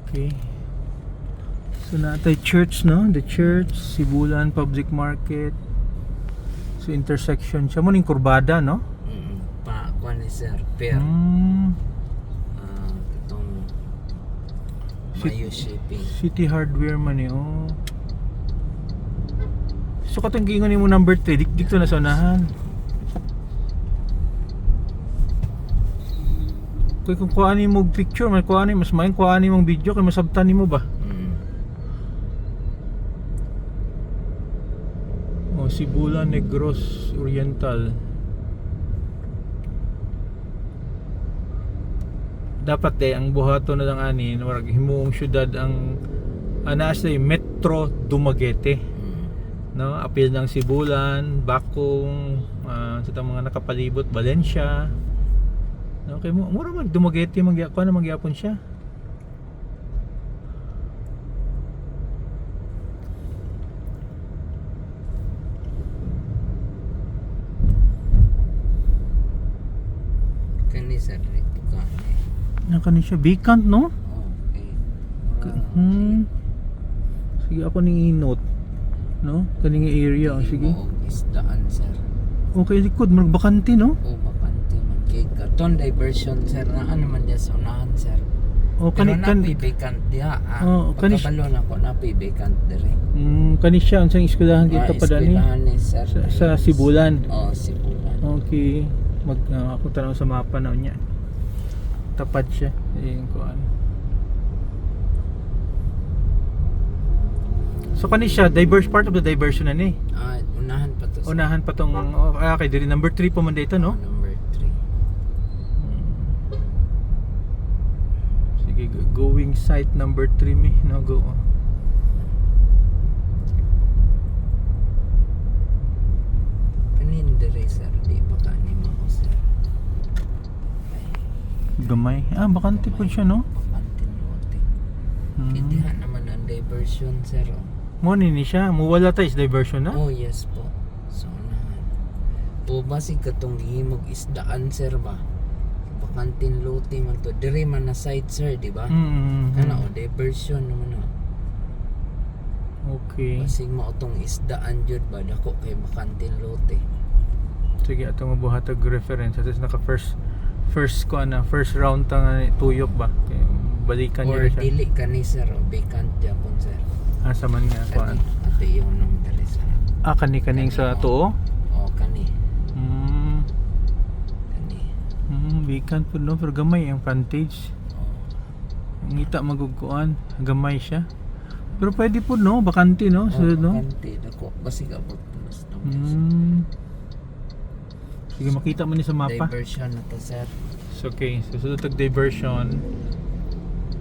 Okay. So natay church, no? The church, Sibulan Public Market. So intersection siya mo ning kurbada, no? Pa kuan ni sir per itong Mayo shipping. City Hardware man eh. Oh. So katong giingon nimo number 3 dito na sa unahan. Kung kuhanin mo picture, mas maing kuhanin mong video kay masabtan nimo ba? Oh, Sibulan Negros Oriental. Dapat ang buhaton na lang ani, warag himuong syudad ang anasa Metro Dumaguete. No, apil ng Sibulan, Bakong, sa mga nakapalibot, Valencia. Okay, mura man Dumaguete magyapon siya. Kani sir dito ka. Nakani siya vacant, no? Okay. Sige ako ning inot, no? Kaning area, sige. Isdaan sir. Okay, likod magbakante, no? Bakante man kay katon diversion sir na ano man diya sa unahan sir. O Pero kani na vacant diha. Pagkabalo na ko na vacant dire. Kani siya unsang eskwelahan dito pa dani? Eskwelahan ni sir. Sa Sibulan. Sibulan. Okay. Ako tanaw sa mapa na niya. Tapat siya. Ayun ko ano. So kani siya part of the diversion na ni. Unahan pa to. Unahan pa tong kay diri number 3 pa man dito, no? Number 3. Sige, going site number 3 mi, no go. Kanin dire sir, di ba kanimo ko sir? Gamay. Bakante po siya, no? Bakante lote. Hindi naman ang diversion sir. Mo ni siya, muwala tayo sa diversion na? Oh yes po. So unahan. O basig katong gihimog isdaan sir ba? Bakantin lote man to. Dire man na site sir, di ba? Kana diversion naman na. Okay. Basig mao tong isdaan jud ba dako kay bakantin lote. Sige, ato mabuhatag reference. At naka first round ta tuyok ba? Kaya balikan Or niya siya. dili kani sir, vacant Japon sir. Asa man nga kuan. Ate yung nung dali sir. Kaning sa tuo? Kani. Kani. Vacant po, no? Pero gamay ang frontage. Ngita magugkuan, gamay siya. Pero pwede po, no? Bakante, no? Sunod, no? Bakante dako basig abot plus no. Sige, makita mo ni sa mapa. Diversion na to sir. So, okay, so sunod tag diversion.